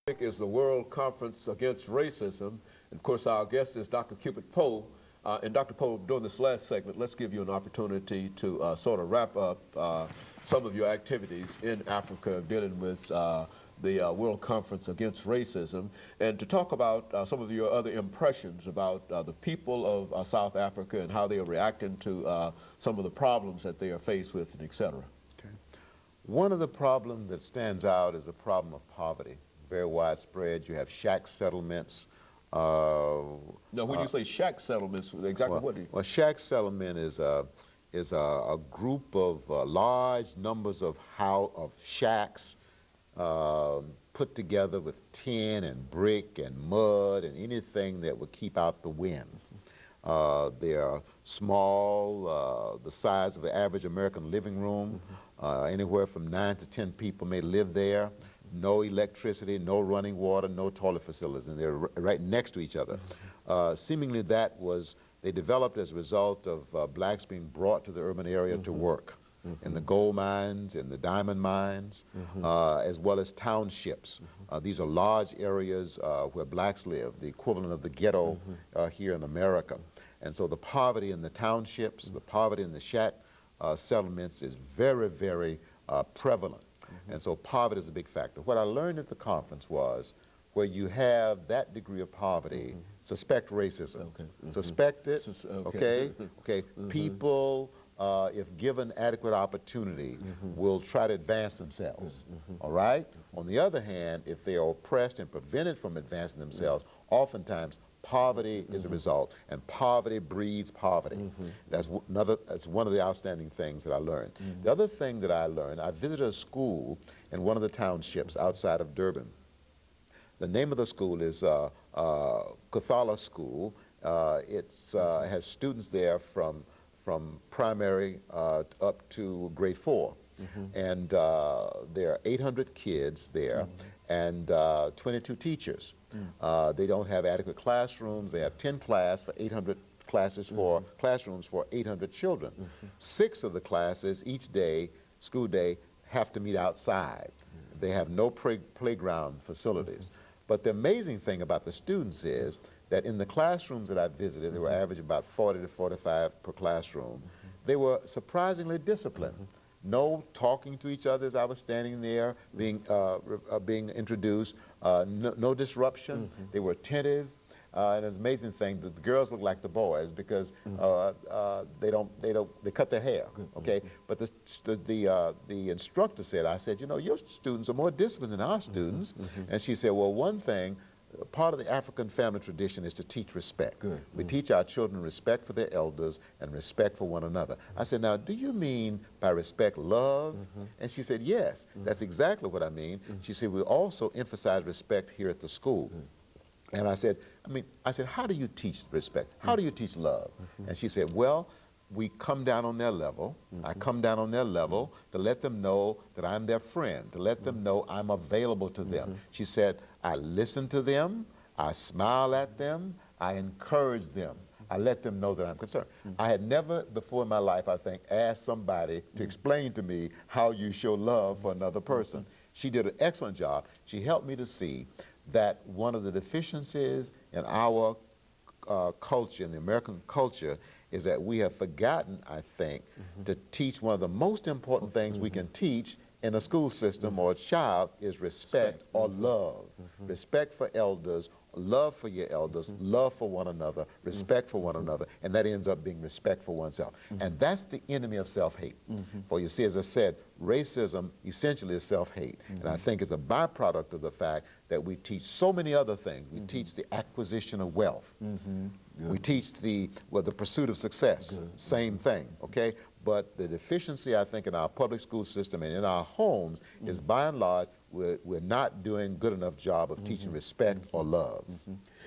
Is the World Conference Against Racism. And of course, our guest is Dr. CPoe. And Dr. Poe, during this last segment, let's give you an opportunity to sort of wrap up some of your activities in Africa dealing with the World Conference Against Racism, and to talk about some of your other impressions about the people of South Africa and how they are reacting to some of the problems that they are faced with, and et cetera. Okay. One of the problems that stands out is the problem of poverty. Very widespread. You have shack settlements. Now, when you say shack settlements, exactly what do you? Well, shack settlement is a group of large numbers of shacks put together with tin and brick and mud and anything that would keep out the wind. They are small, the size of the average American living room. Anywhere from 9 to 10 people may live there. No electricity, no running water, no toilet facilities, and they're right next to each other. Seemingly they developed as a result of blacks being brought to the urban area to work in the gold mines, in the diamond mines, as well as townships. These are large areas where blacks live, the equivalent of the ghetto here in America. And so the poverty in the townships, the poverty in the shack settlements is very, very prevalent. And so poverty is a big factor. What I learned at the conference was where you have that degree of poverty, suspect racism. Suspect it, okay? People, if given adequate opportunity, will try to advance themselves, all right? On the other hand, if they are oppressed and prevented from advancing themselves, oftentimes poverty is a result, and poverty breeds poverty. That's one of the outstanding things that I learned. The other thing that I learned, I visited a school in one of the townships outside of Durban. The name of the school is Kathala School. It has students there from primary up to grade 4. And there are 800 kids there and 22 teachers. They don't have adequate classrooms. They have 10 classrooms for 800 children. 6 of the classes each day, school day, have to meet outside. They have no playground facilities. But the amazing thing about the students is that in the classrooms that I visited, they were average about 40 to 45 per classroom. They were surprisingly disciplined. No talking to each other as I was standing there being introduced, no disruption. They were attentive, and it's an amazing thing that the girls look like the boys because they cut their hair, okay? But the instructor said, I said, you know, your students are more disciplined than our students. And she said, well, one thing, part of the African family tradition is to teach respect. We teach our children respect for their elders and respect for one another. I said, now, do you mean by respect love? And she said, yes, that's exactly what I mean. She said, we also emphasize respect here at the school. And I said, how do you teach respect? How do you teach love? And she said, well, we come down on their level. I come down on their level to let them know that I'm their friend, to let them know I'm available to them. She said, I listen to them, I smile at them, I encourage them. I let them know that I'm concerned. I had never before in my life, I think, asked somebody to explain to me how you show love for another person. She did an excellent job. She helped me to see that one of the deficiencies in our culture, in the American culture, is that we have forgotten, I think, to teach one of the most important things we can teach in a school system or a child is respect or love. Respect for elders, love for your elders, love for one another, respect for one another, and that ends up being respect for oneself. And that's the enemy of self-hate. For you see, as I said, racism essentially is self-hate. And I think it's a byproduct of the fact that we teach so many other things. We teach the acquisition of wealth. We teach the pursuit of success, same thing, okay? But the deficiency, I think, in our public school system and in our homes is, by and large, we're not doing a good enough job of teaching respect or love.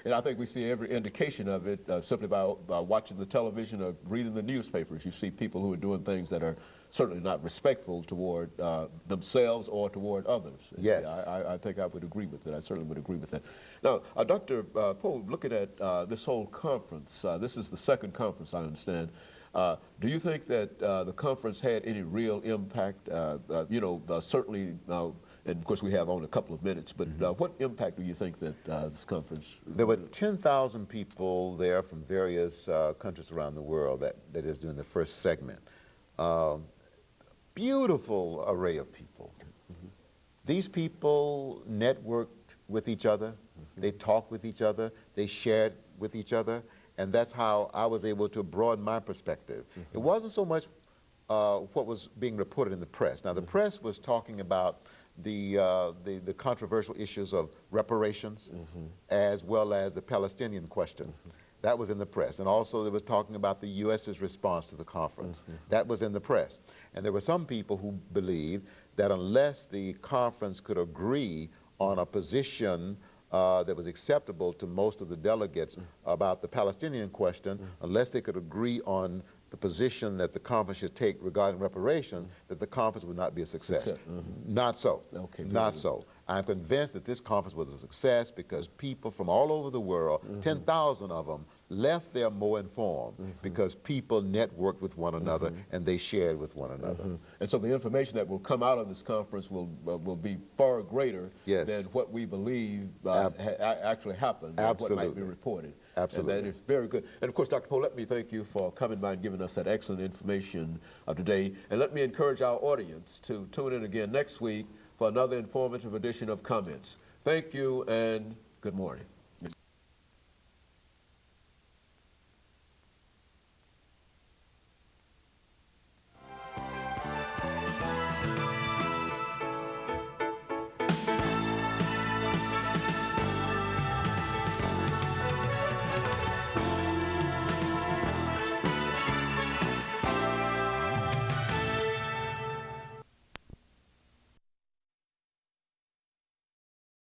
And I think we see every indication of it simply by watching the television or reading the newspapers. You see people who are doing things that are certainly not respectful toward themselves or toward others. Yes. I think I would agree with that. I certainly would agree with that. Now, Dr. Poe, looking at this whole conference, this is the second conference, I understand. Do you think that the conference had any real impact? You know, certainly and of course we have only a couple of minutes, but what impact do you think that this conference? There were 10,000 people there from various countries around the world that is doing the first segment. Beautiful array of people. These people networked with each other, they talked with each other, they shared with each other, and that's how I was able to broaden my perspective. It wasn't so much what was being reported in the press. Now, the press was talking about the controversial issues of reparations as well as the Palestinian question. That was in the press. And also they were talking about the U.S.'s response to the conference. That was in the press. And there were some people who believed that unless the conference could agree on a position that was acceptable to most of the delegates about the Palestinian question, unless they could agree on the position that the conference should take regarding reparations, that the conference would not be a success. Not so. Okay, not so. I'm convinced that this conference was a success because people from all over the world, 10,000 of them, left there more informed because people networked with one another and they shared with one another. And so the information that will come out of this conference will be far greater than what we believe actually happened, or what might be reported. Absolutely. And that is very good. And of course, Dr. Poe, let me thank you for coming by and giving us that excellent information today. And let me encourage our audience to tune in again next week for another informative edition of Comments. Thank you and good morning.